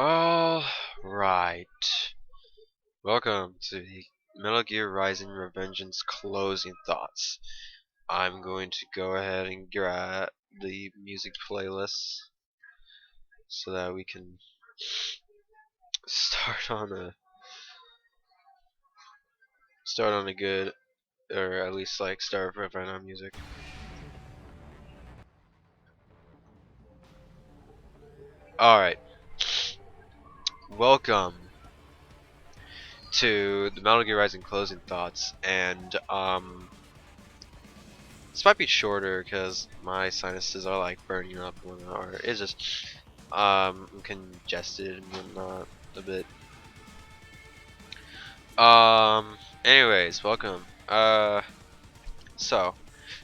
All right. Welcome to the Metal Gear Rising Revengeance closing thoughts. I'm going to go ahead and grab the music playlist so that we can start on a good, or at least like start with right on music. All right. Welcome to the Metal Gear Rising closing thoughts, and this might be shorter because my sinuses are like burning up and whatnot, or it's just congested and whatnot a bit. Anyways, welcome. So I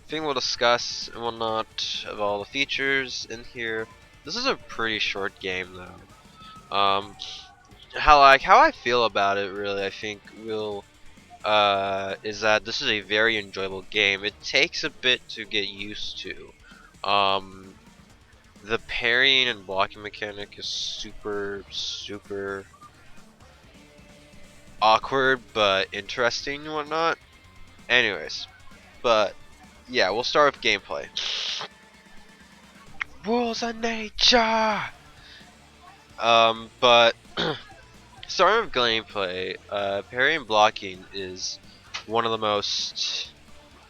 think we'll discuss and whatnot of all the features in here. This is a pretty short game though. How I feel about it really, I think will is that this is a very enjoyable game. It takes a bit to get used to. Um, the parrying and blocking mechanic is super awkward but interesting and whatnot. Anyways, but yeah, we'll start with gameplay. Rules of nature. But starting with gameplay, parry and blocking is one of the most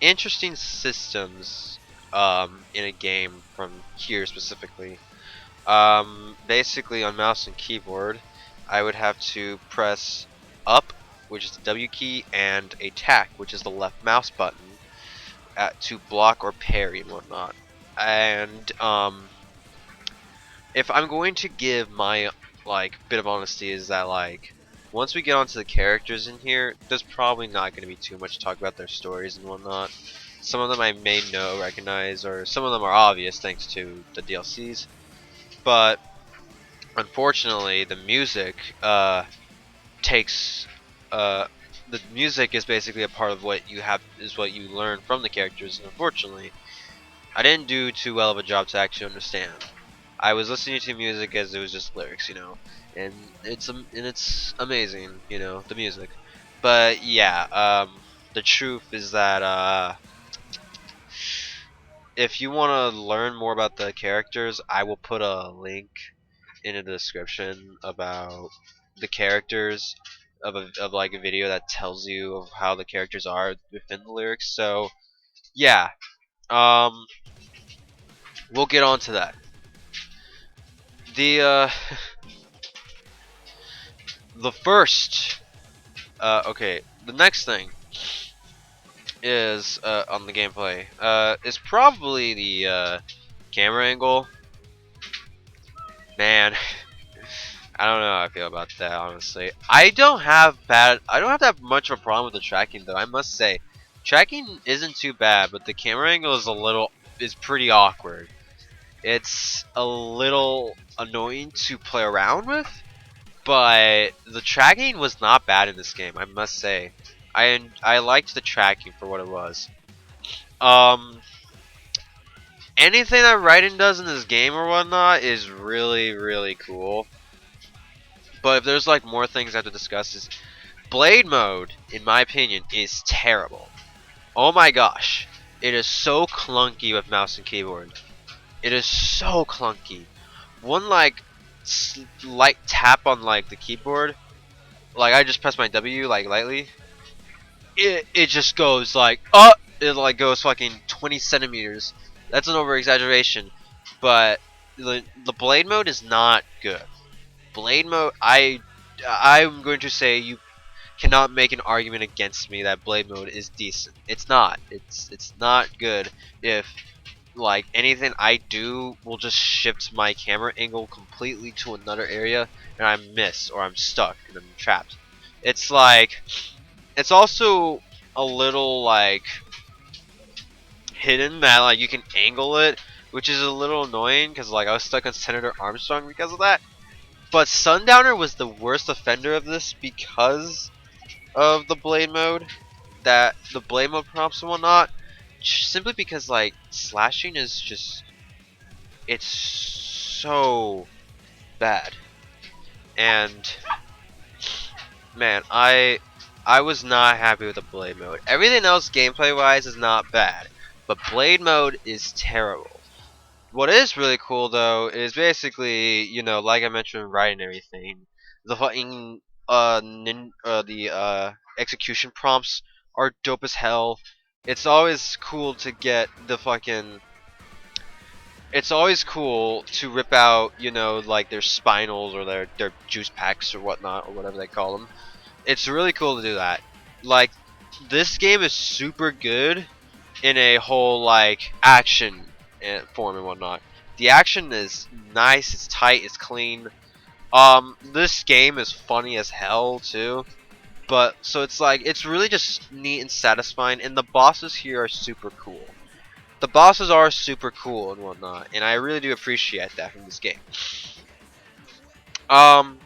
interesting systems in a game from here specifically. Basically on mouse and keyboard, I would have to press up, which is the W key, and attack, which is the left mouse button, to block or parry and whatnot. And if I'm going to give my bit of honesty, is that once we get onto the characters in here, there's probably not going to be too much to talk about their stories and whatnot. Some of them I may recognize, or some of them are obvious thanks to the DLCs. But unfortunately, the music takes the music is basically a part of what you learn from the characters. And unfortunately, I didn't do too well of a job to actually understand. I was listening to music as it was just lyrics, and it's amazing, the music. But yeah, the truth is that if you want to learn more about the characters, I will put a link in the description about the characters of like a video that tells you of how the characters are within the lyrics. So yeah, um, we'll get on to that. The the first okay, the next thing is on the gameplay is probably the camera angle. Man, I don't know how I feel about that, honestly. I don't have that much of a problem with the tracking though. I must say, tracking isn't too bad, but the camera angle is pretty awkward. It's a little annoying to play around with, but the tracking was not bad in this game, I must say. I liked the tracking for what it was. Um, anything that Raiden does in this game or whatnot is really cool. But if there's like more things I have to discuss, is Blade mode, in my opinion, is terrible. Oh my gosh, it is so clunky with mouse and keyboard. It is so clunky. One light tap on the keyboard, I just press my W lightly. It just goes it goes fucking 20 centimeters. That's an over exaggeration, but the blade mode is not good. Blade mode, I'm going to say you cannot make an argument against me that blade mode is decent. It's not. It's not good if anything I do will just shift my camera angle completely to another area and I miss or I'm stuck and I'm trapped. It's it's also a little hidden that you can angle it, which is a little annoying because I was stuck on Senator Armstrong because of that. But Sundowner was the worst offender of this because of the blade mode, that the blade mode prompts and whatnot, simply because slashing is just, it's so bad. and man, I was not happy with the blade mode. Everything else gameplay wise is not bad, but blade mode is terrible. What is really cool though is basically, like I mentioned, writing everything. The fucking the execution prompts are dope as hell. It's always cool to get the fucking. It's always cool to rip out, like their spinals or their juice packs or whatnot or whatever they call them. It's really cool to do that. Like, this game is super good in a whole like action form and whatnot. The action is nice, it's tight, it's clean. This game is funny as hell too. But so it's like it's really just neat and satisfying, and the bosses here are super cool. The bosses are super cool and whatnot, and I really do appreciate that from this game. Um,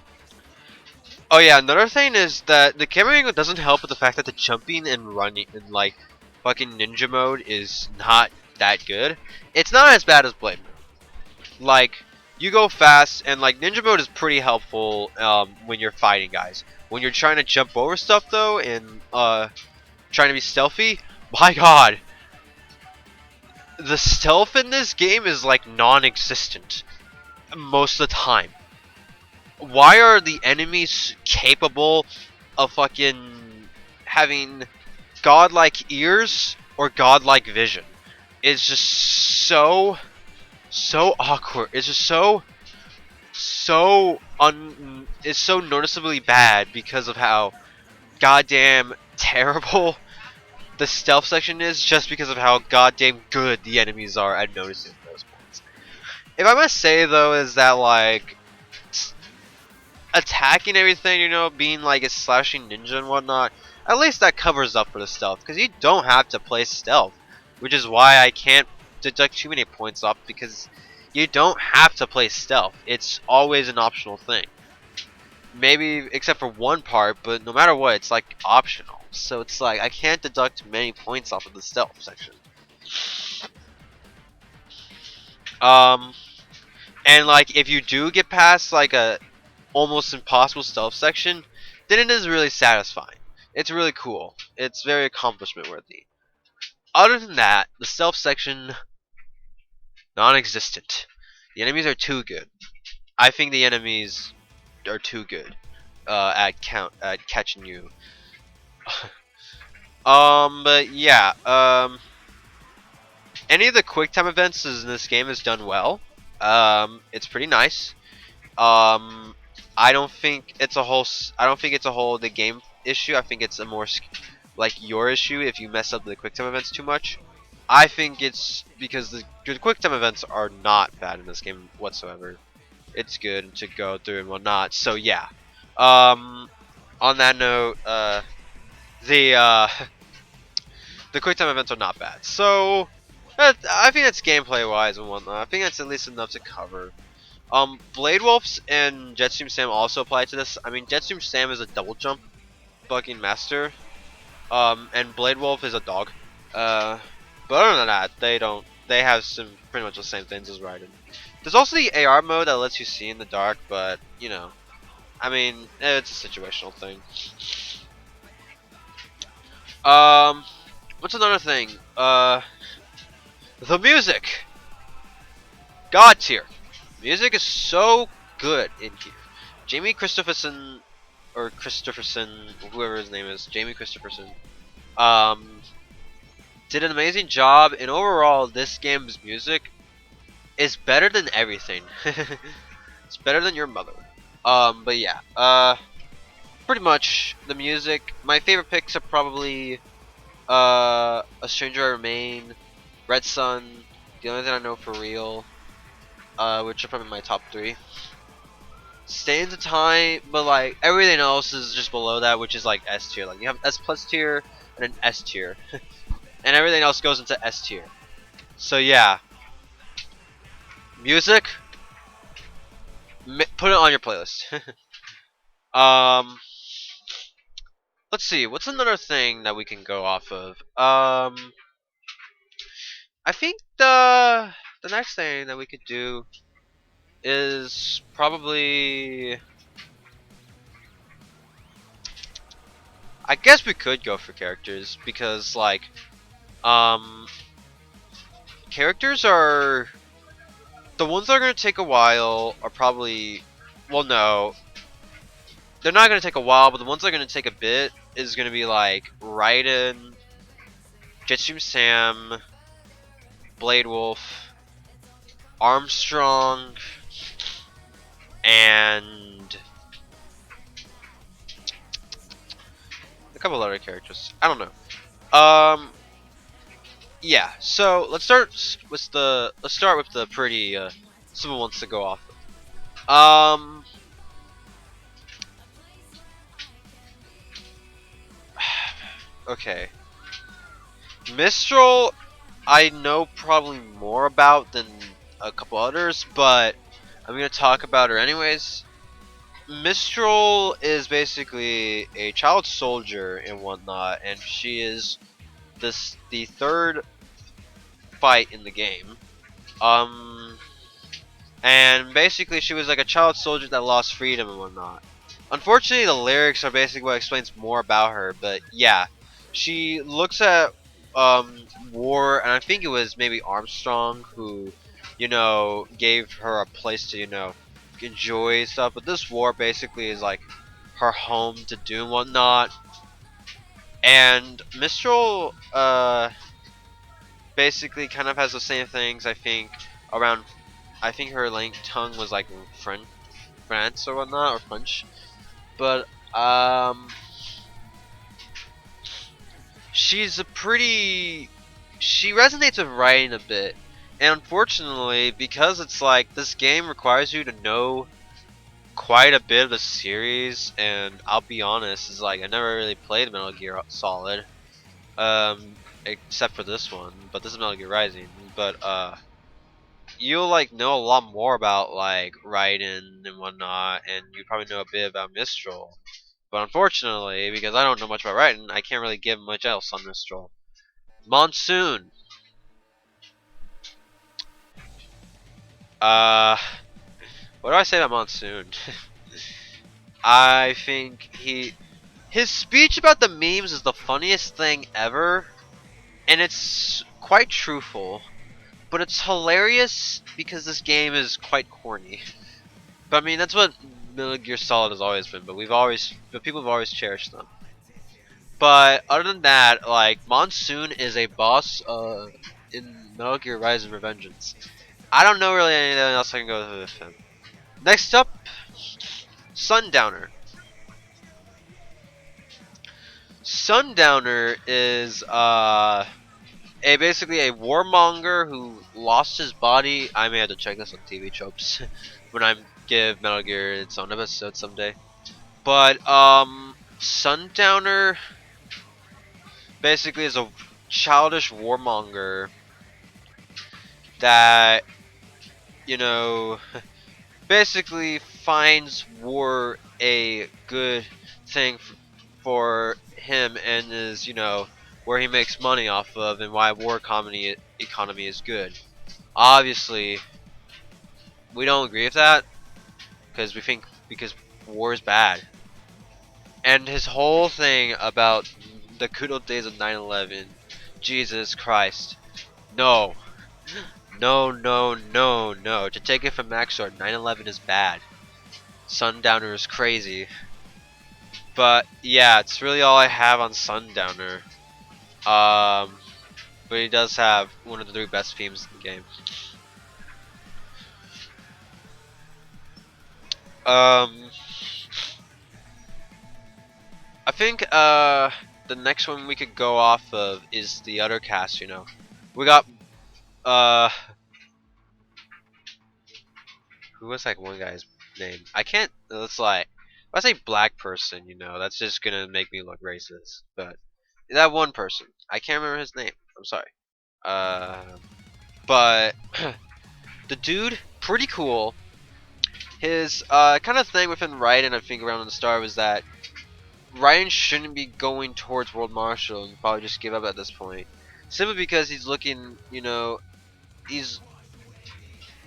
Oh yeah, another thing is that the camera angle doesn't help with the fact that the jumping and running in like fucking ninja mode is not that good. It's not as bad as blade mode. Like you go fast and like ninja mode is pretty helpful when you're fighting guys. When you're trying to jump over stuff though and trying to be stealthy, my god, the stealth in this game is like non-existent most of the time. Why are the enemies capable of fucking having godlike ears or godlike vision? It's just so awkward. It's just it's so noticeably bad because of how goddamn terrible the stealth section is, just because of how goddamn good the enemies are at noticing those points. If I must say though, is that like attacking everything, being like a slashing ninja and whatnot, at least that covers up for the stealth, because you don't have to play stealth, which is why I can't deduct too many points off, because you don't have to play stealth. It's always an optional thing. Maybe except for one part, but no matter what, it's like optional. So it's like I can't deduct many points off of the stealth section. Um, and like if you do get past like a almost impossible stealth section, then it is really satisfying. It's really cool. It's very accomplishment worthy. Other than that, the stealth section, non-existent. The enemies are too good. I think the enemies are too good at catching you. But yeah. Any of the quick time events in this game is done well. It's pretty nice. Um, I don't think it's a whole. I don't think it's a whole the game issue. I think it's a more like your issue if you mess up the quick time events too much. I think it's because the quick time events are not bad in this game whatsoever. It's good to go through and whatnot. So yeah. Um, on that note, the the quick time events are not bad. So I think that's gameplay wise and whatnot. I think that's at least enough to cover. Blade Wolves and Jetstream Sam also apply to this. I mean, Jetstream Sam is a double jump fucking master. And Blade Wolf is a dog. But other than that, they don't. They have some pretty much the same things as Raiden. There's also the AR mode that lets you see in the dark, but I mean, it's a situational thing. Um, what's another thing? The music. God tier. Music is so good in here. Jamie Christopherson, or Christopherson, whoever his name is, Jamie Christopherson, um, did an amazing job. And overall, this game's music is better than everything. It's better than your mother. But yeah, pretty much the music. My favorite picks are probably A Stranger I Remain, Red Sun, The Only Thing I Know for Real, which are probably my top three. Stay in time, but like everything else is just below that, which is like S tier. Like you have S plus tier and an S tier, and everything else goes into S tier. So yeah, music, put it on your playlist. um, let's see, what's another thing that we can go off of? I think the next thing that we could do is probably I guess we could go for characters because like um characters are the ones that are gonna take a while are probably well no they're not gonna take a while, but the ones that are gonna take a bit is gonna be like Raiden, Jetsum Sam, Blade Wolf, Armstrong, and a couple other characters. I don't know. Yeah. So let's start with the pretty simple ones to go off of. Okay. Mistral, I know probably more about than a couple others, but I'm gonna talk about her anyways. Mistral is basically a child soldier and whatnot, and she is the third fight in the game. Um, and basically she was like a child soldier that lost freedom and whatnot. Unfortunately, the lyrics are basically what explains more about her, but yeah, she looks at war, and I think it was maybe Armstrong who, gave her a place to, enjoy stuff. But this war basically is like her home to do and whatnot. And Mistral, basically kind of has the same things. I think around. I think her tongue was like France or whatnot or French. But she's a pretty. She resonates with writing a bit, and unfortunately, because it's like this game requires you to know quite a bit of the series, and I'll be honest, is like I never really played Metal Gear Solid, except for this one. But this is Metal Gear Rising. But you'll like know a lot more about like Raiden and whatnot, and you probably know a bit about Mistral. But unfortunately, because I don't know much about Raiden, I can't really give much else on Mistral. Monsoon. Uh, what do I say about Monsoon? I think his speech about the memes is the funniest thing ever, and it's quite truthful. But it's hilarious because this game is quite corny. But I mean, that's what Metal Gear Solid has always been. But people have always cherished them. But other than that, like Monsoon is a boss in Metal Gear Rising: Revengeance. I don't know really anything else I can go with him. Next up, Sundowner. Sundowner is a basically a warmonger who lost his body. I may have to check this on TV tropes when I give Metal Gear its own episode someday. But Sundowner basically is a childish warmonger that you know basically finds war a good thing for him and is where he makes money off of and why war economy is good. Obviously, we don't agree with that because war is bad. And his whole thing about the good old days of 9/11, Jesus Christ, no, no, no, no, no. To take it from Maxor, 9/11 is bad. Sundowner is crazy. But yeah, it's really all I have on Sundowner. But he does have one of the three best themes in the game. Um, I think the next one we could go off of is the other cast. We got uh who was like one guy's name? I can't. It's like if I say black person, that's just gonna make me look racist. But that one person, I can't remember his name. I'm sorry. But the dude, pretty cool. His kind of thing within Raiden, I think around the start was that Raiden shouldn't be going towards World Marshal and probably just give up at this point. Simply because he's looking, he's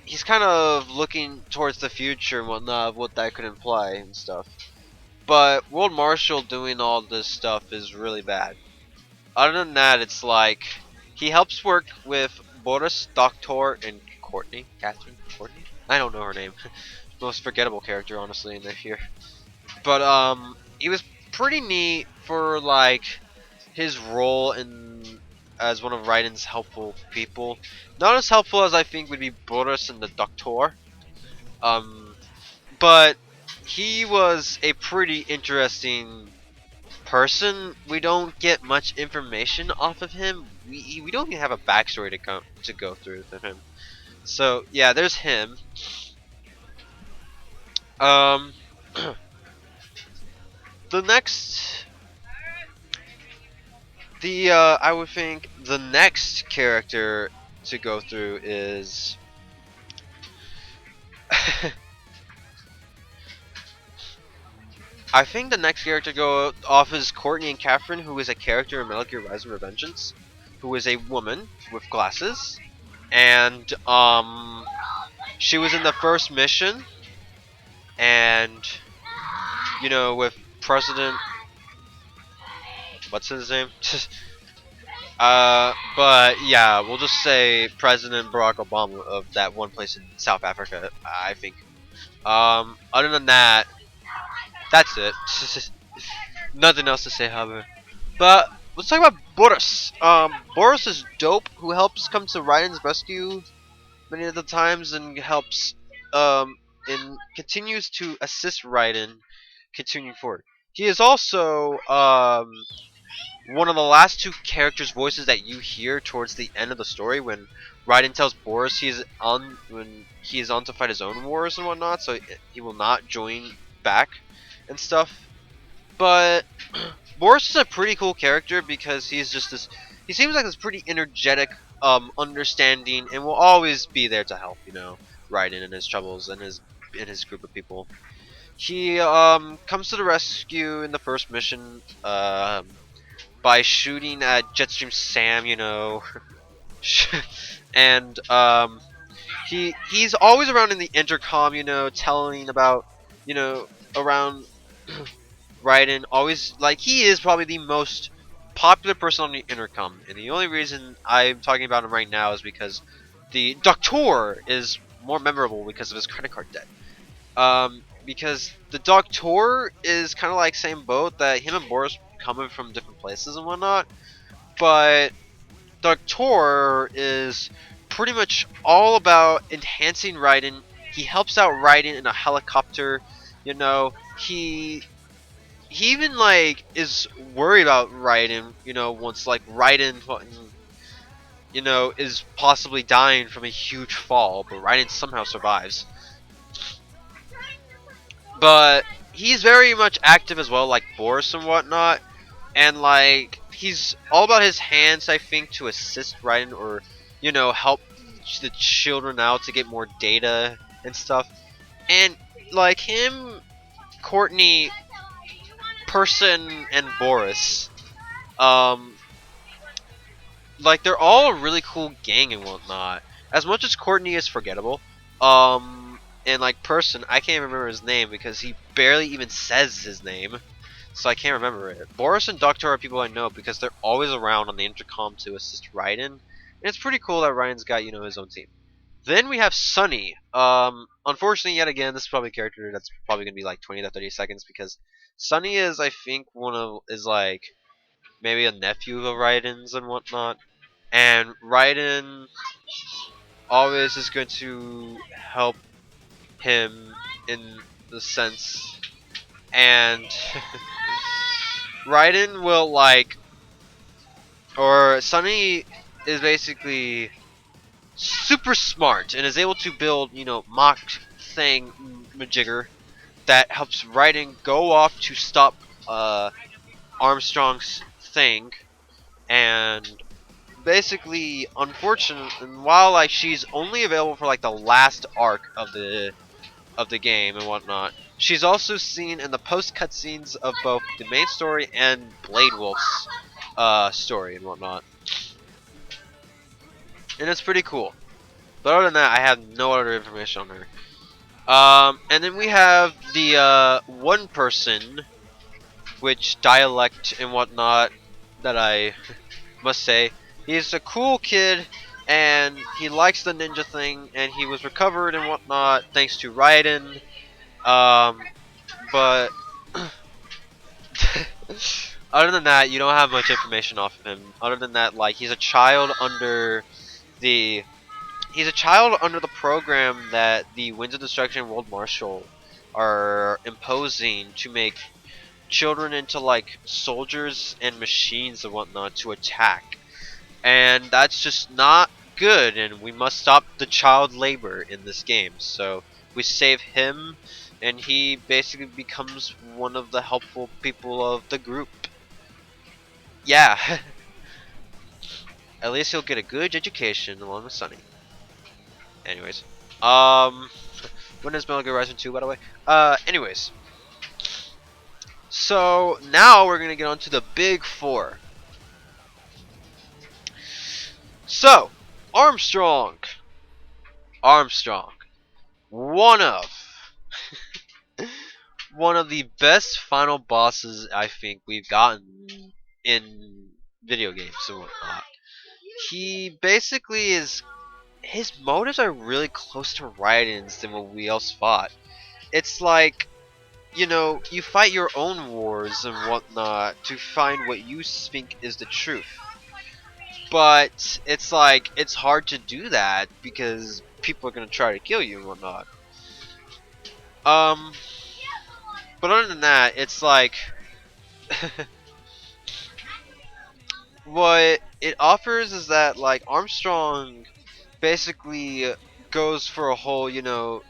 he's kind of looking towards the future and whatnot of what that could imply and stuff. but World Marshal doing all this stuff is really bad. Other than that, it's like he helps work with Boris, Doctor, and Courtney. Catherine? Courtney? I don't know her name. Most forgettable character, honestly, in here. But he was pretty neat for like his role in as one of Raiden's helpful people. Not as helpful as I think would be Boris and the Doctor. Um, but he was a pretty interesting person. We don't get much information off of him. We don't even have a backstory to go through with him. So yeah, there's him. Um, the next, I would think the next character to go through is. I think the next character to go off is Courtney and Catherine, who is a character in Metal Gear Rise and Revengeance, who is a woman with glasses, and she was in the first mission, and you know, with President, what's his name? But yeah, we'll just say President Barack Obama of that one place in South Africa, I think. Other than that, that's it. Nothing else to say, however. But let's talk about Boris. Boris is dope, who helps come to Ryan's rescue many of the times and helps, and continues to assist Raiden continuing forward. He is also, one of the last two characters' voices that you hear towards the end of the story when Raiden tells Boris when he is on to fight his own wars and whatnot, so he will not join back and stuff. But Boris is a pretty cool character because he's just this. He seems like this pretty energetic, understanding, and will always be there to help. You know, Raiden in his troubles and his group of people. He comes to the rescue in the first mission by shooting at Jetstream Sam. You know, and he's always around in the intercom. You know, telling about around. Raiden always he is probably the most popular person on the intercom, and the only reason I'm talking about him right now is because the Doctor is more memorable because of his credit card debt. Because the Doctor is kind of like same boat that him and Boris coming from different places and whatnot, but Doctor is pretty much all about enhancing Raiden. He helps out Raiden in a helicopter. You know, he even is worried about Raiden, once Raiden is possibly dying from a huge fall, but Raiden somehow survives. But he's very much active as well, like Boris and whatnot, and he's all about his hands, I think, to assist Raiden or help the children out to get more data and stuff. And him, Courtney, Person, and Boris, they're all a really cool gang and whatnot. As much as Courtney is forgettable, and Person, I can't remember his name because he barely even says his name, so I can't remember it. Boris and Doctor are people I know because they're always around on the intercom to assist Raiden, and it's pretty cool that Raiden's got his own team. Then we have Sunny. Unfortunately, yet again, this is probably a character that's probably gonna be 20 to 30 seconds because Sunny is, I think, maybe a nephew of Raiden's and whatnot, and Raiden always is going to help him in the sense, and Raiden will or Sunny is basically super smart and is able to build, mock thing majigger that helps Raiden go off to stop Armstrong's thing, and basically, unfortunately, and while she's only available for the last arc of the game and whatnot, she's also seen in the post cutscenes of both the main story and Blade Wolf's story and whatnot, and it's pretty cool. But other than that, I have no other information on her. And then we have the one person which dialect and whatnot that I must say. He's a cool kid, and he likes the ninja thing, and he was recovered and whatnot thanks to Raiden. Um, but other than that, you don't have much information off of him. Other than that, like the he's a child under the program that the Winds of Destruction World Marshal are imposing to make children into like soldiers and machines and whatnot to attack. And that's just not good, and we must stop the child labor in this game. So we save him, and he basically becomes one of the helpful people of the group. Yeah, at least he'll get a good education along with Sunny. Anyways, um, when is Metal Gear Rising 2, by the way? Anyways, so now we're gonna get on to the big four. So, Armstrong. Armstrong. One of one of the best final bosses I think we've gotten in video games and whatnot. He basically is his motives are really close to Raiden's than what we else fought. It's like, you know, you fight your own wars and whatnot to find what you think is the truth. But it's like it's hard to do that because people are gonna try to kill you and whatnot. Um, but other than that, it's like what it offers is that like Armstrong basically goes for a whole, you know,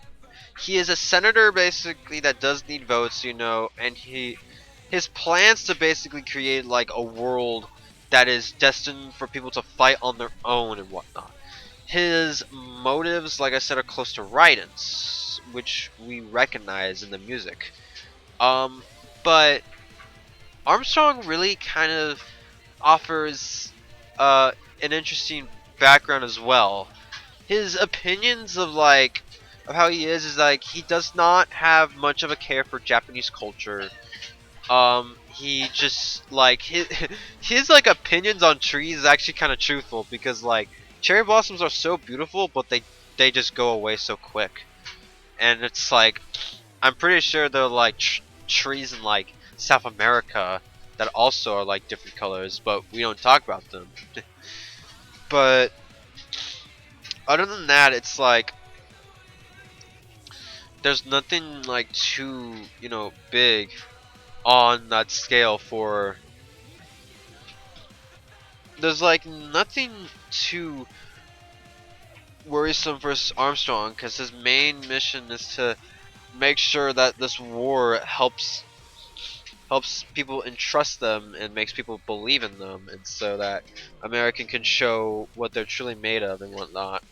he is a senator basically that does need votes, you know, and his plans to basically create like a world that is destined for people to fight on their own and whatnot. His motives, like I said, are close to Raiden's, which we recognize in the music. Um, but Armstrong really kind of offers an interesting background as well. His opinions of like of how he is like he does not have much of a care for Japanese culture. He just like his like opinions on trees is actually kind of truthful because like cherry blossoms are so beautiful, but they just go away so quick. And it's like I'm pretty sure they're like trees in like South America that also are like different colors, but we don't talk about them. But other than that, it's like there's nothing like too, you know, big on that scale for there's like nothing too worrisome for Armstrong because his main mission is to make sure that this war helps people entrust them and makes people believe in them, and so that American can show what they're truly made of and whatnot.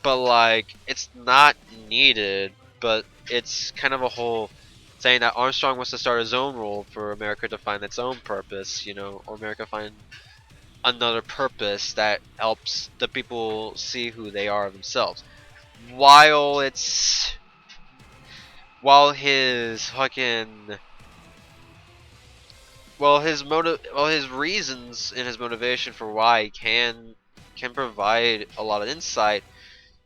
But like it's not needed, but it's kind of a whole saying that Armstrong wants to start his own role for America to find its own purpose, you know, or America find another purpose that helps the people see who they are themselves. While it's while his fucking well his reasons and his motivation for why he can provide a lot of insight,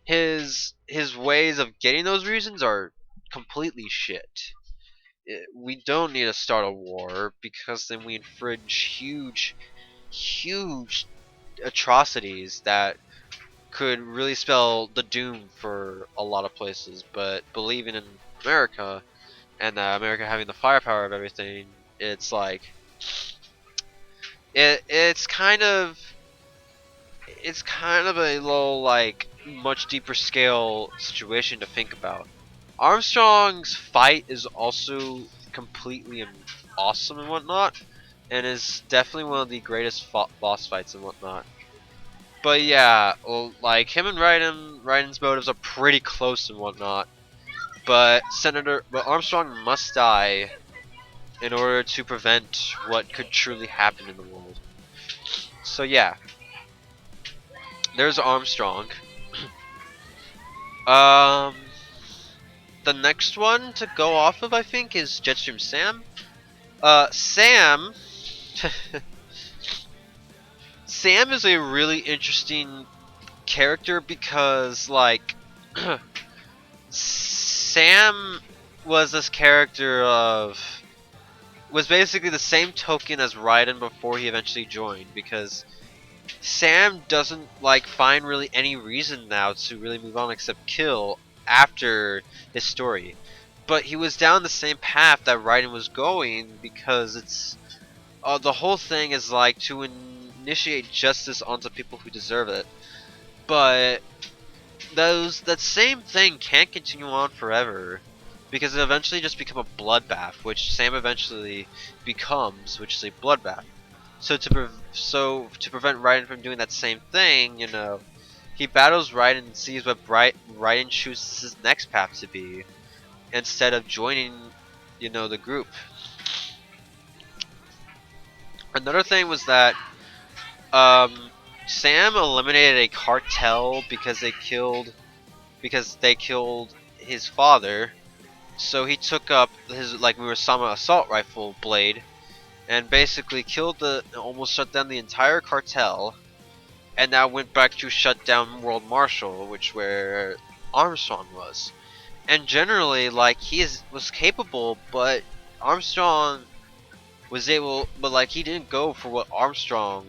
his ways of getting those reasons are completely shit. We don't need to start a war because then we infringe huge atrocities that could really spell the doom for a lot of places. But believing in America and America having the firepower of everything, it's like it's kind of a little like much deeper scale situation to think about. Armstrong's fight is also completely awesome and whatnot, and is definitely one of the greatest boss fights and whatnot. But yeah, well, like him and Raiden's motives are pretty close and whatnot. But Armstrong must die in order to prevent what could truly happen in the world. So yeah, there's Armstrong. Um, the next one to go off of I think is Jetstream Sam. Sam. Sam is a really interesting character because, like, Sam was this character of was basically the same token as Raiden before he eventually joined, because Sam doesn't like find really any reason now to really move on except kill after his story. But he was down the same path that Raiden was going, because it's the whole thing is like to initiate justice onto people who deserve it. But that same thing can't continue on forever, because it eventually just become a bloodbath, which Sam eventually becomes, which is a bloodbath. So to prevent Raiden from doing that same thing, you know, he battles Raiden and sees what Raiden chooses his next path to be, instead of joining, you know, the group. Another thing was that Sam eliminated a cartel because they killed his father. So he took up his like Murasama assault rifle blade and basically almost shut down the entire cartel, and now went back to shut down World Marshal, which where Armstrong was. And generally, like, was capable, but Armstrong was able, but like he didn't go for what Armstrong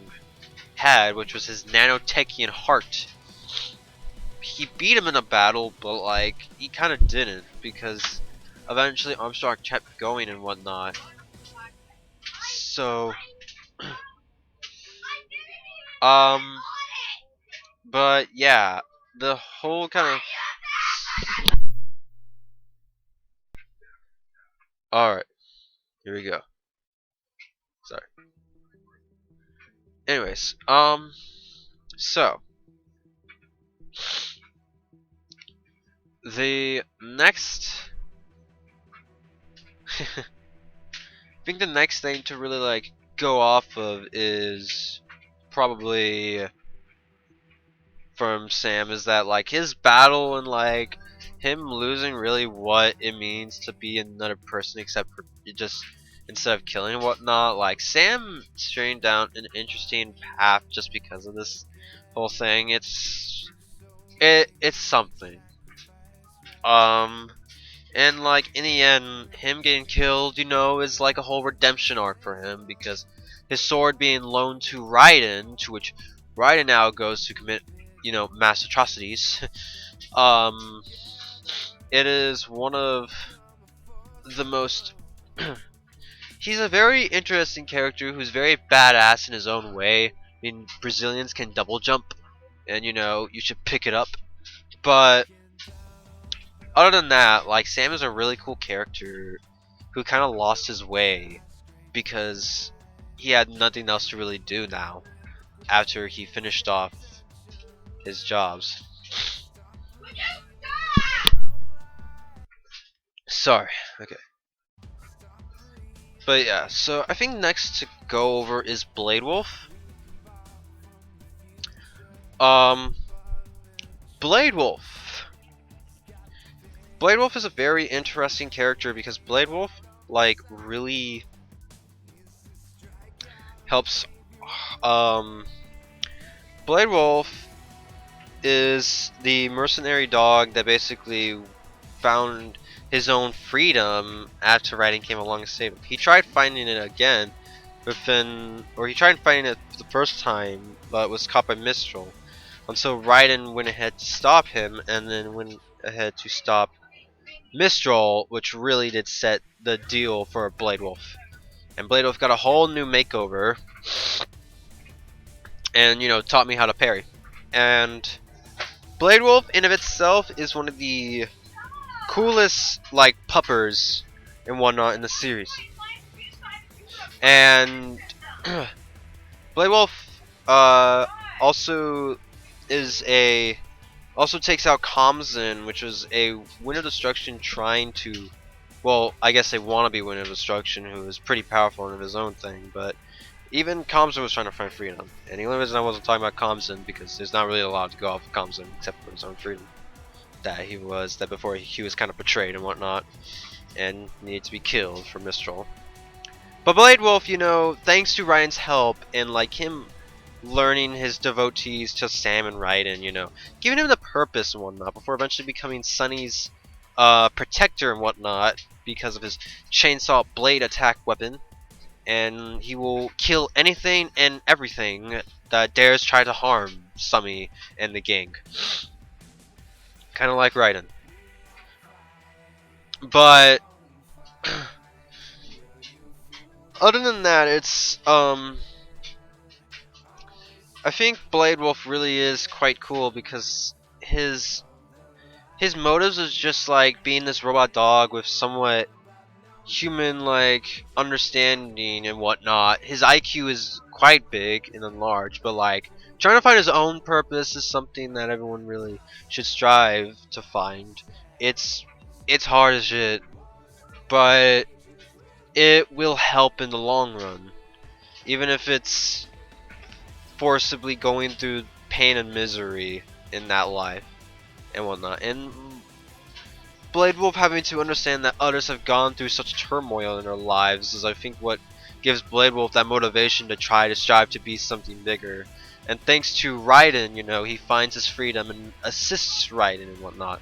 had, which was his nanotechian heart. He beat him in a battle, but like he kind of didn't, because eventually Armstrong kept going and whatnot. So, um, but yeah, the whole kind of. All right, here we go. Sorry. Anyways, so the next, I think the next thing to really like go off of is probably from Sam, is that like his battle and like him losing really what it means to be another person, except for just instead of killing and whatnot. Like Sam straying down an interesting path just because of this whole thing. It's something. Um and like in the end, him getting killed, you know, is like a whole redemption arc for him, because his sword being loaned to Raiden, to which Raiden now goes to commit, you know, mass atrocities. um, it is one of the most. He's a very interesting character who's very badass in his own way. I mean, Brazilians can double jump, and you know, you should pick it up. But other than that, like, Sam is a really cool character who kind of lost his way because he had nothing else to really do now after he finished off his jobs. Sorry. Okay. But yeah, so I think next to go over is Blade Wolf. Um, Blade Wolf. Blade Wolf is a very interesting character because Blade Wolf, like, really helps. Um, Blade Wolf is the mercenary dog that basically found his own freedom after Raiden came along and saved him. He tried finding it again he tried finding it the first time, but was caught by Mistral. Until Raiden went ahead to stop him, and then went ahead to stop Mistral, which really did set the deal for Blade Wolf. And Blade Wolf got a whole new makeover, and, you know, taught me how to parry. And Blade Wolf in of itself is one of the coolest like puppers and whatnot in the series. And Blade Wolf also takes out Kamzen, which was a Wind of Destruction trying to, well, I guess a wannabe Wind of Destruction who is pretty powerful in his own thing, but even Kamzen was trying to find freedom. And the only reason I wasn't talking about Kamzen because there's not really allowed to go off of Kamzen except for his own freedom. That before he was kind of betrayed and whatnot, and needed to be killed for Mistral. But Blade Wolf, you know, thanks to Ryan's help and like him learning his devotees to Sam and Raiden, you know, giving him the purpose and whatnot before eventually becoming Sunny's protector and whatnot because of his chainsaw blade attack weapon, and he will kill anything and everything that dares try to harm Sunny and the gang. Kind of like Raiden. But other than that, it's I think Blade Wolf really is quite cool because his motives is just like being this robot dog with somewhat human like understanding and whatnot. His IQ is quite big and large, but like trying to find his own purpose is something that everyone really should strive to find. It's it's hard as shit, but it will help in the long run. Even if it's forcibly going through pain and misery in that life and whatnot. And Blade Wolf having to understand that others have gone through such turmoil in their lives is I think what gives Blade Wolf that motivation to try to strive to be something bigger. And thanks to Raiden, you know, he finds his freedom and assists Raiden and whatnot.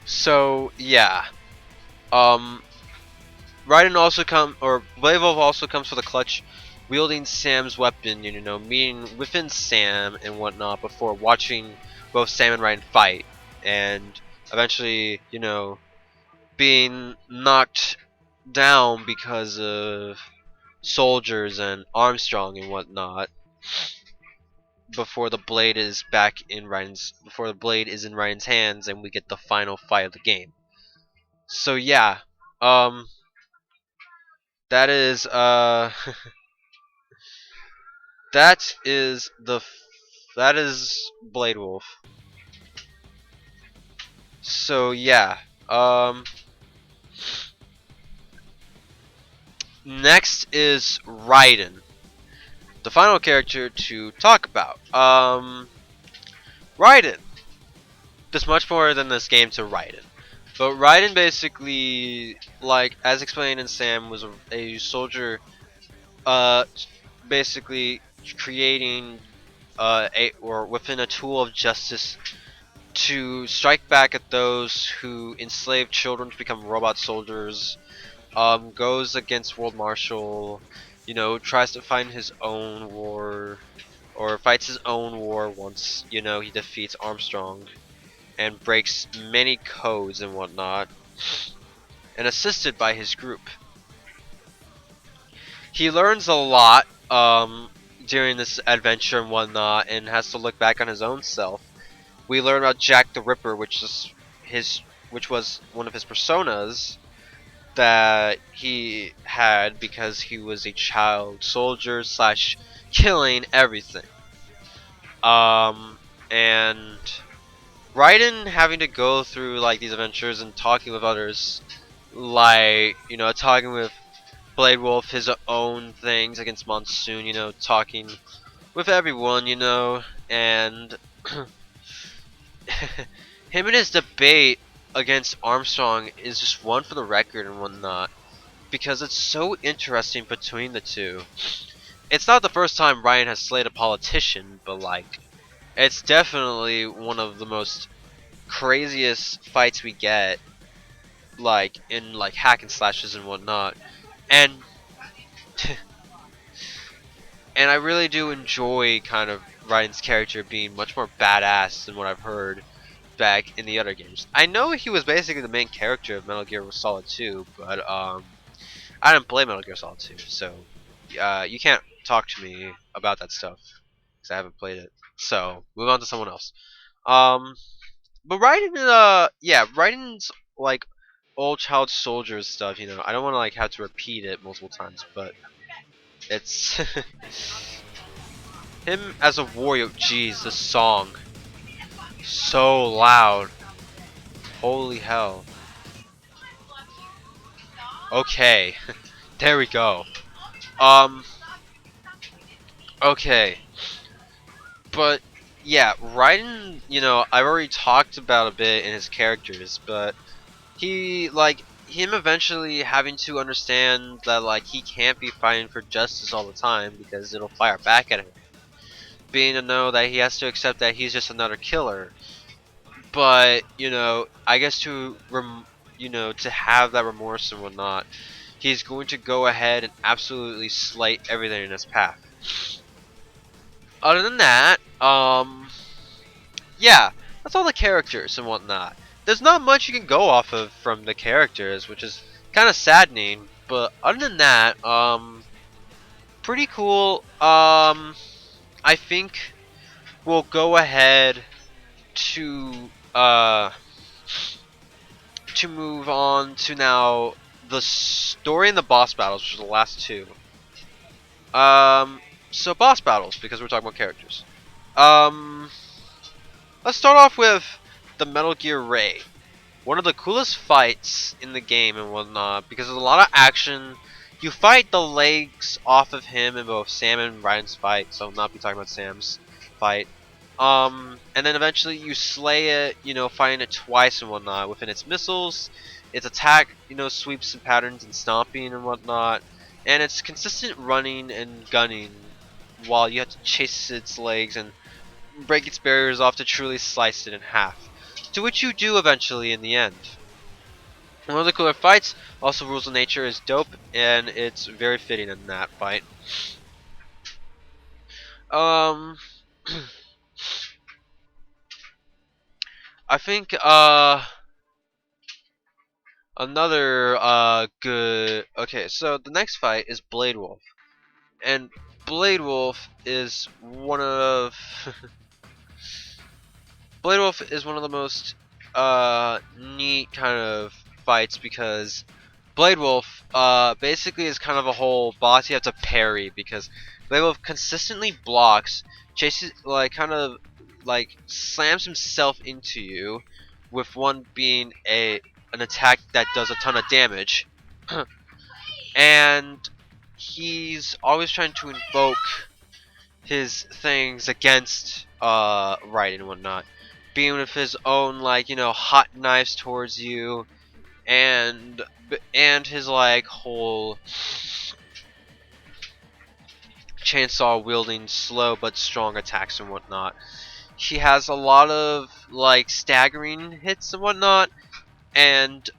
So yeah. Um Raiden also Blade Wolf also comes for the clutch wielding Sam's weapon, you know, meeting within Sam and whatnot before watching both Sam and Raiden fight, and eventually, you know, being knocked down because of soldiers and Armstrong and whatnot before the blade is in Ryan's hands and we get the final fight of the game. So yeah, um that is that is that is Blade Wolf. So yeah, next is Raiden, the final character to talk about. Raiden. There's much more than this game to Raiden. But Raiden basically, like as explained in Sam, was a soldier, uh, basically creating or within a tool of justice to strike back at those who enslave children to become robot soldiers. Goes against World Marshal, you know, tries to find his own war, or fights his own war once, you know, he defeats Armstrong and breaks many codes and whatnot, and assisted by his group. He learns a lot during this adventure and whatnot, and has to look back on his own self. We learn about Jack the Ripper, which was one of his personas that he had because he was a child soldier slash killing everything. And Raiden having to go through like these adventures and talking with others, like, you know, talking with Blade Wolf, his own things against Monsoon, you know, talking with everyone, you know, and him and his debate against Armstrong is just one for the record and whatnot, because it's so interesting between the two. It's not the first time Ryan has slayed a politician, but like, it's definitely one of the most craziest fights we get, like in like hack and slashes and whatnot, and and I really do enjoy kind of Ryan's character being much more badass than what I've heard back in the other games. I know he was basically the main character of Metal Gear Solid 2, but I didn't play Metal Gear Solid 2, so you can't talk to me about that stuff because I haven't played it. So move on to someone else. Um, but Raiden, yeah, Raiden's like old child soldiers stuff. You know, I don't want to like have to repeat it multiple times, but it's him as a warrior. Jeez, this song so loud. Holy hell. Okay, there we go. Um, okay, but yeah, Raiden. You know, I've already talked about a bit in his characters, but he like him eventually having to understand that like he can't be fighting for justice all the time because it'll fire back at him. Being to know that he has to accept that he's just another killer. But you know, I guess to have that remorse and whatnot, he's going to go ahead and absolutely slate everything in his path. Other than that, yeah, that's all the characters and whatnot. There's not much you can go off of from the characters, which is kind of saddening. But other than that, pretty cool. I think we'll go ahead to move on to now the story and the boss battles, which are the last two. So boss battles because we're talking about characters. Um, let's start off with the Metal Gear Ray. One of the coolest fights in the game and whatnot because there's a lot of action. You fight the legs off of him in both Sam and Ryan's fight, so I'll not be talking about Sam's fight. And then eventually you slay it, fighting it twice and whatnot within its missiles, its attack, sweeps and patterns and stomping and whatnot, and its consistent running and gunning while you have to chase its legs and break its barriers off to truly slice it in half. To which you do eventually in the end. One of the cooler fights, also Rules of Nature, is dope, and it's very fitting in that fight. Um, I think another good. Okay, so the next fight is Blade Wolf, and Blade Wolf is one of Blade Wolf is one of the most neat kind of fights because Blade Wolf basically is kind of a whole boss you have to parry because Blade Wolf consistently blocks, chases kind of slams himself into you, with one being an attack that does a ton of damage, and he's always trying to invoke his things against Right and whatnot, being with his own hot knives towards you, and his whole chainsaw wielding slow but strong attacks and whatnot. He has a lot of staggering hits and whatnot, and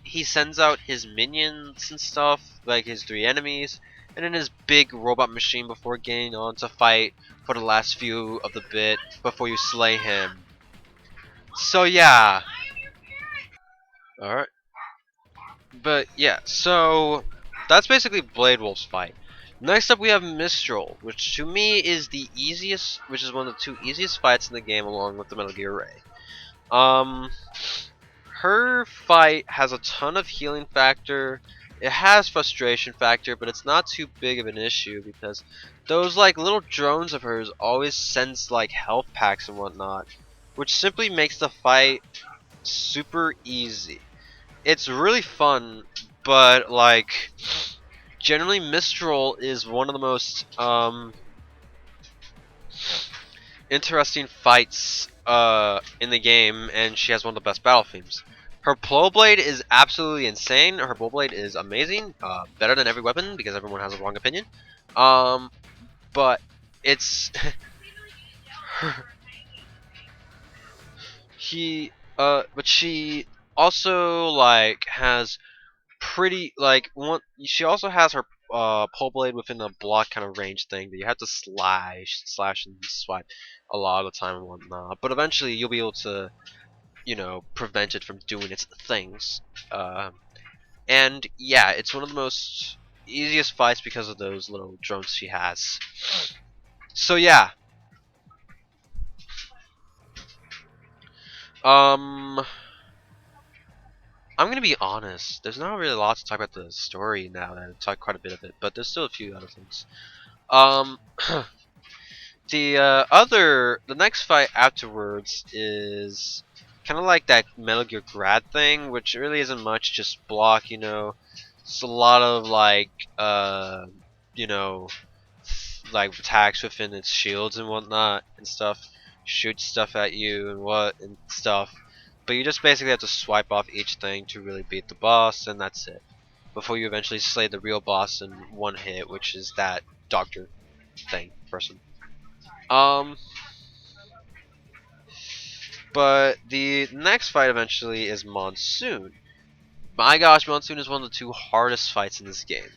he sends out his minions and stuff, like his three enemies, and then his big robot machine before getting on to fight for the last few of the bit before you slay him. So yeah. Alright. But yeah, so that's basically Blade Wolf's fight. Next up we have Mistral, which to me is which is one of the two easiest fights in the game along with the Metal Gear Ray. Her fight has a ton of healing factor. It has frustration factor, but it's not too big of an issue because those little drones of hers always sends health packs and whatnot, which simply makes the fight super easy. It's really fun, but generally Mistral is one of the most interesting fights in the game, and she has one of the best battle themes. Her blow blade is absolutely insane. Her blow blade is amazing, better than every weapon because everyone has a wrong opinion. But it's but she also has pretty she also has her pole blade within a block kind of range thing that you have to slash and swipe a lot of the time and whatnot, but eventually you'll be able to prevent it from doing its things. And yeah, it's one of the most easiest fights because of those little drones she has. So yeah. I'm gonna be honest. There's not really a lot to talk about the story now. I've talked quite a bit of it, but there's still a few other things. Um, the next fight afterwards is kind of like that Metal Gear Grad thing, which really isn't much. Just block, It's a lot of you know, attacks within its shields and whatnot and stuff. Shoot stuff at you and stuff. But you just basically have to swipe off each thing to really beat the boss, and that's it. Before you eventually slay the real boss in one hit, which is that doctor thing person. Um, but the next fight eventually is Monsoon. My gosh, Monsoon is one of the two hardest fights in this game.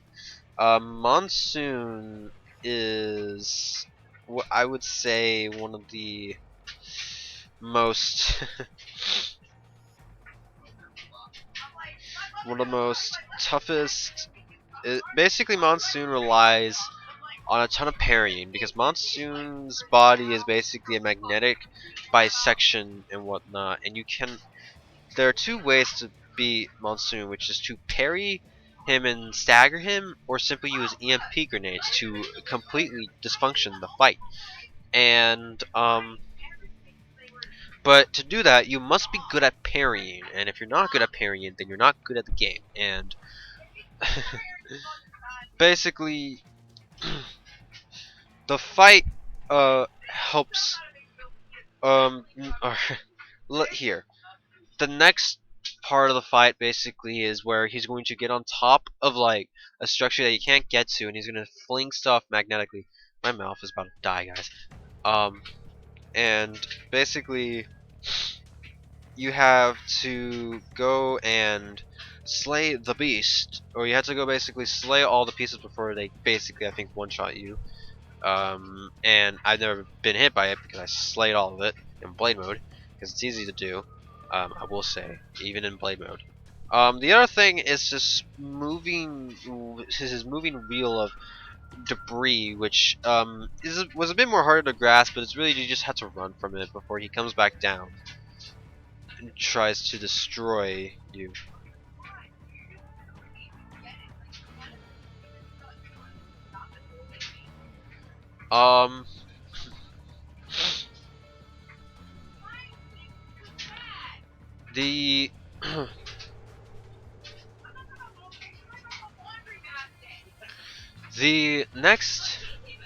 Monsoon is what I would say one of the most one of the most toughest. Basically, Monsoon relies on a ton of parrying because Monsoon's body is basically a magnetic bisection and whatnot, and you can. There are two ways to beat Monsoon, which is to parry him and stagger him, or simply use EMP grenades to completely dysfunction the fight. And but to do that, you must be good at parrying, and if you're not good at parrying, then you're not good at the game. And basically, the fight helps or here. The next part of the fight basically is where he's going to get on top of like a structure that you can't get to, and he's gonna fling stuff magnetically. My mouth is about to die, guys. Um, and basically you have to go and slay the beast, or you have to go basically slay all the pieces before they basically I think one shot you. And I've never been hit by it because I slayed all of it in blade mode because it's easy to do. I will say, even in blade mode. The other thing is just moving his moving wheel of debris, which was a bit more harder to grasp, but it's really you just have to run from it before he comes back down and tries to destroy you. Um, the the next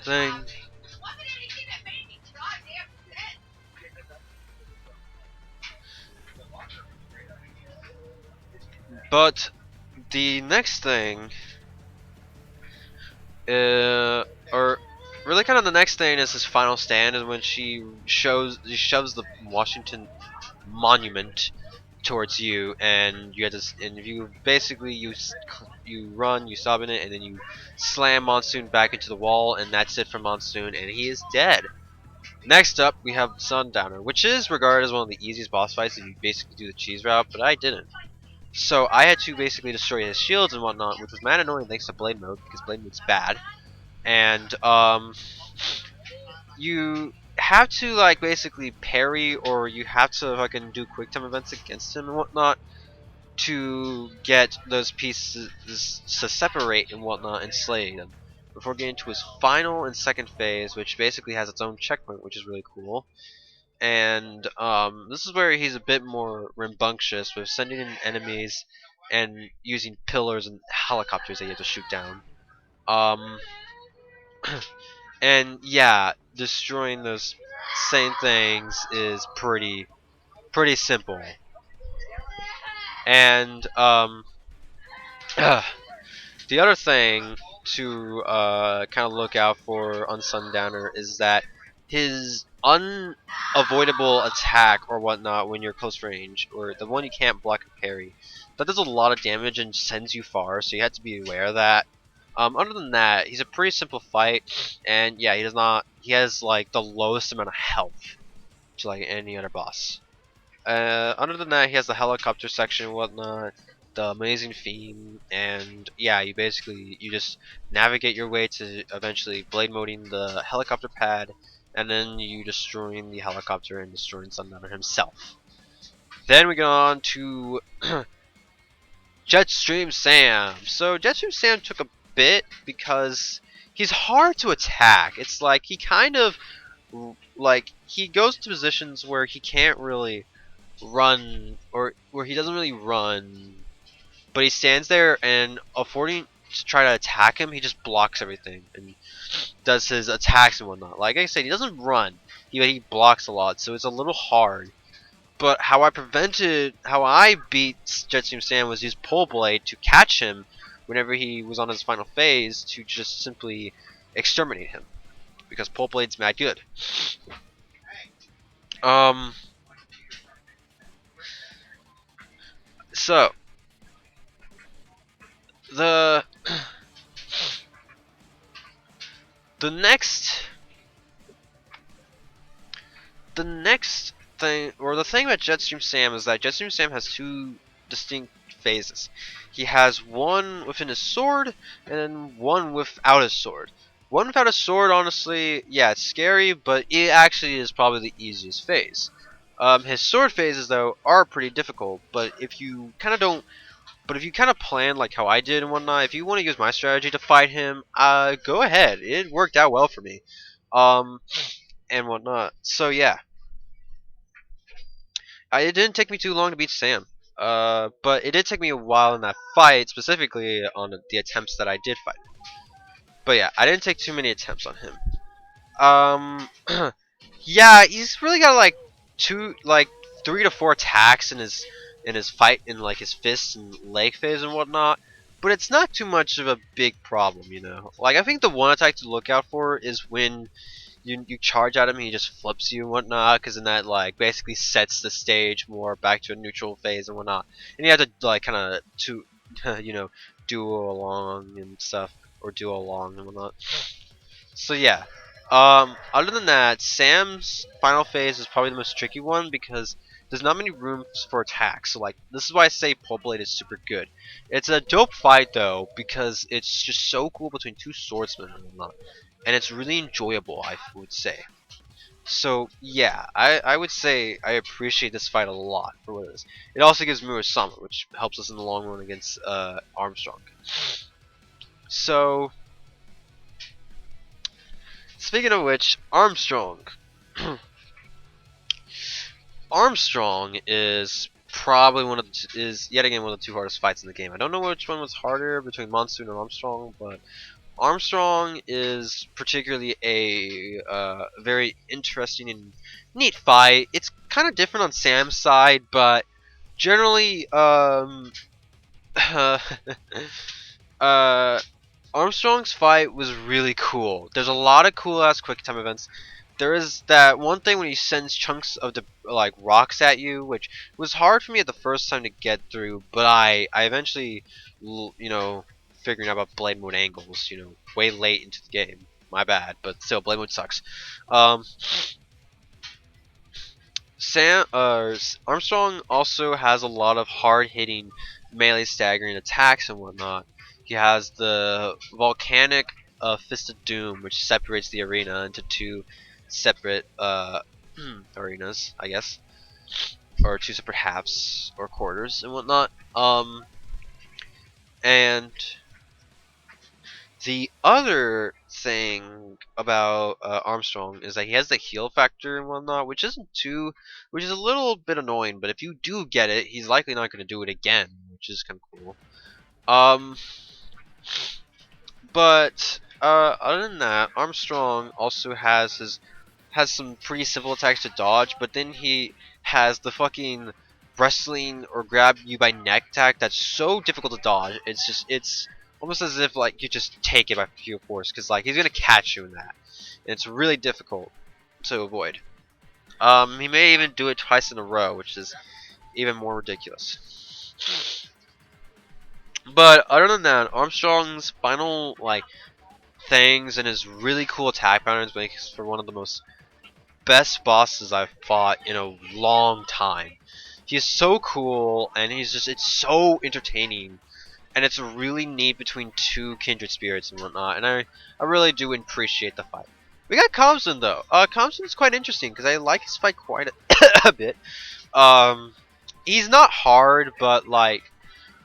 thing. But the next thing, or really kind of the next thing is his final stand, is when she shoves the Washington Monument towards you, and you have to, and you basically you run, you stop in it, and then you slam Monsoon back into the wall, and that's it for Monsoon, and he is dead. Next up, we have Sundowner, which is regarded as one of the easiest boss fights if you basically do the cheese route, but I didn't. So I had to basically destroy his shields and whatnot, which was mad annoying thanks to blade mode, because blade mode's bad. And you have to like basically parry, or you have to fucking do quick time events against him and whatnot to get those pieces to separate and whatnot and slay them before getting to his final and second phase, which basically has its own checkpoint, which is really cool. And this is where he's a bit more rambunctious with sending in enemies and using pillars and helicopters that you have to shoot down. Um, and yeah, destroying those same things is pretty simple. And the other thing to kind of look out for on Sundowner is that his unavoidable attack or whatnot when you're close range, or the one you can't block or parry, that does a lot of damage and sends you far, so you have to be aware of that. Other than that, he's a pretty simple fight, and yeah, he has like the lowest amount of health to like any other boss. Other than that, he has the helicopter section and whatnot, the amazing theme, and yeah, you just navigate your way to eventually blade moding the helicopter pad, and then you destroying the helicopter and destroying Sundowner himself. Then we go on to Jetstream Sam. So Jetstream Sam took a bit because he's hard to attack. It's like he kind of like he goes to positions where he can't really run, or where he doesn't really run, but he stands there, and affording to try to attack him, he just blocks everything and does his attacks and whatnot. Like I said, he doesn't run, he blocks a lot, so it's a little hard. But how I beat Jetstream Sam was use Pole Blade to catch him whenever he was on his final phase to just simply exterminate him because Pole Blade's mad good. Um, so the the next the next thing, or the thing about Jetstream Sam is that Jetstream Sam has two distinct phases. He has one within his sword, and then one without his sword. One without his sword, honestly, yeah, it's scary, but it actually is probably the easiest phase. His sword phases, though, are pretty difficult, but if you kind of don't, but if you kind of plan like how I did and whatnot, if you want to use my strategy to fight him, go ahead. It worked out well for me, um, and whatnot. So yeah, it didn't take me too long to beat Sam. But it did take me a while in that fight, specifically on the attempts that I did fight. But yeah, I didn't take too many attempts on him. Um, yeah, he's really got like 3 to 4 attacks in his fight in like his fists and leg phase and whatnot. But it's not too much of a big problem, you know. Like I think the one attack to look out for is when you charge at him and he just flips you and whatnot, because then that like basically sets the stage more back to a neutral phase and whatnot, and you have to like kind of to you know duel along and stuff, or duel along and whatnot. So yeah, other than that, Sam's final phase is probably the most tricky one because there's not many rooms for attacks. So like this is why I say Pole Blade is super good. It's a dope fight though because it's just so cool between two swordsmen and whatnot, and it's really enjoyable, I would say. So yeah, I would say I appreciate this fight a lot for what it is. It also gives Murasama, which helps us in the long run against Armstrong. So speaking of which, Armstrong. Armstrong is probably is yet again one of the two hardest fights in the game. I don't know which one was harder between Monsoon and Armstrong, but Armstrong is particularly a very interesting and neat fight. It's kind of different on Sam's side, but generally, uh, Armstrong's fight was really cool. There's a lot of cool ass quick time events. There is that one thing when he sends chunks of the like rocks at you, which was hard for me at the first time to get through, but I eventually, figuring out about blade mode angles, way late into the game. My bad, but still, blade mode sucks. Um, Armstrong also has a lot of hard-hitting melee staggering attacks and whatnot. He has the volcanic Fist of Doom, which separates the arena into two separate arenas, I guess, or two separate halves or quarters and whatnot. And the other thing about Armstrong is that he has the heal factor and whatnot, which which is a little bit annoying. But if you do get it, he's likely not going to do it again, which is kind of cool. But other than that, Armstrong also has some pretty simple attacks to dodge, but then he has the fucking wrestling or grab you by neck attack that's so difficult to dodge. It's almost as if like you just take it by pure force, because like he's gonna catch you in that, and it's really difficult to avoid. He may even do it twice in a row, which is even more ridiculous. But other than that, Armstrong's final like things and his really cool attack patterns makes for one of the most best bosses I've fought in a long time. He's so cool, and it's so entertaining, and it's really neat between two kindred spirits and whatnot, and I really do appreciate the fight. We got Compson though. Compson's quite interesting because I like his fight quite a bit. He's not hard, but like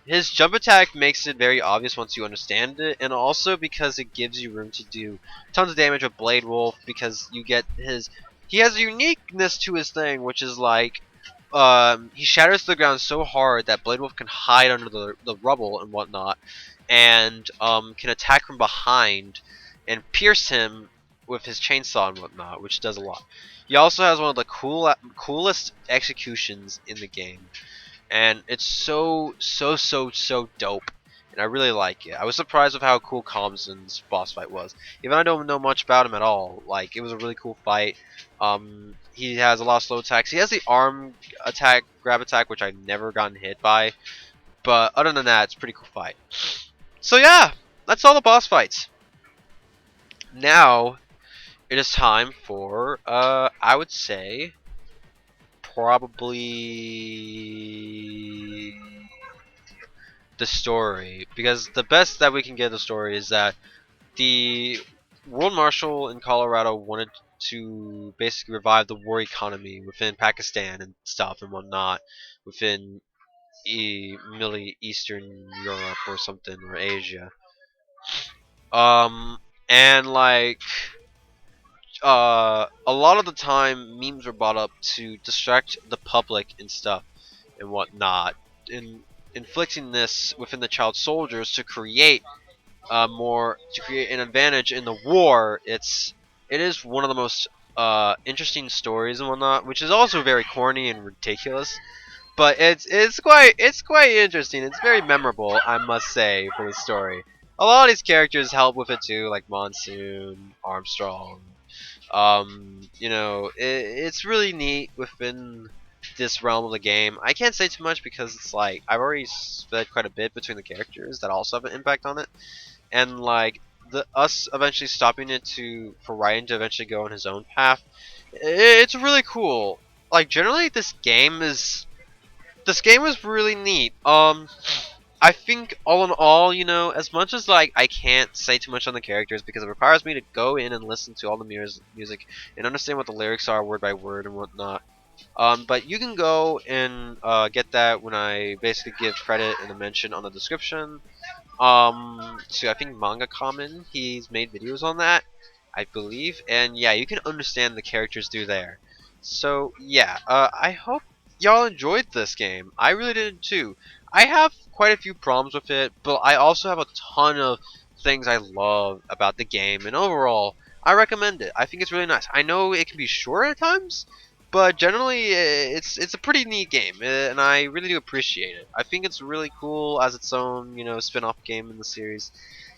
his jump attack makes it very obvious once you understand it, and also because it gives you room to do tons of damage with Blade Wolf, because you get he has a uniqueness to his thing, which is like he shatters the ground so hard that Blade Wolf can hide under the rubble and whatnot, and can attack from behind and pierce him with his chainsaw and whatnot, which does a lot. He also has one of the coolest executions in the game, and it's so dope. And I really like it. I was surprised with how cool Khamzan's boss fight was. Even I don't know much about him at all. Like, it was a really cool fight. He has a lot of slow attacks. He has the arm attack, grab attack, which I've never gotten hit by. But other than that, it's a pretty cool fight. So yeah, that's all the boss fights. Now it is time for I would say probably the story, because the best that we can get the story is that the world marshal in Colorado wanted to basically revive the war economy within Pakistan and stuff and whatnot within Middle Eastern Europe or something, or Asia. Um, and like a lot of the time memes were brought up to distract the public and stuff and whatnot, in inflicting this within the child soldiers to create an advantage in the war. It is one of the most interesting stories and whatnot, which is also very corny and ridiculous. But it's quite interesting. It's very memorable, I must say, for the story. A lot of these characters help with it too, like Monsoon, Armstrong. It's really neat within this realm of the game. I can't say too much because it's like I've already said quite a bit between the characters that also have an impact on it, and like the us eventually stopping it to for Ryan to eventually go on his own path. It's really cool. Like generally, this game is really neat. I think all in all, as much as like I can't say too much on the characters because it requires me to go in and listen to all the music and understand what the lyrics are word by word and whatnot. But you can go and get that when I basically give credit and a mention on the description. So I think Manga Common, he's made videos on that, I believe, and yeah, you can understand the characters do there. So yeah, I hope y'all enjoyed this game. I really did too. I have quite a few problems with it, but I also have a ton of things I love about the game, and overall, I recommend it. I think it's really nice. I know it can be short at times, but generally, it's a pretty neat game, and I really do appreciate it. I think it's really cool as its own, spin-off game in the series.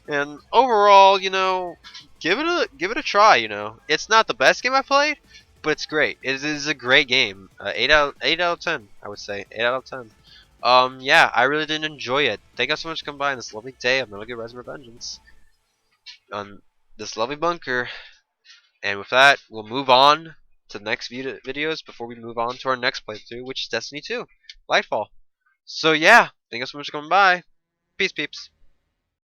And overall, give it a try. It's not the best game I played, but it's great. It is a great game. 8 out of 10, I would say 8 out of 10. Yeah, I really did enjoy it. Thank you so much for coming by on this lovely day of Metal Gear Rising Revengeance on this lovely bunker. And with that, we'll move on to the next videos before we move on to our next playthrough, which is Destiny 2, Lightfall. So yeah, thank you so much for coming by. Peace, peeps.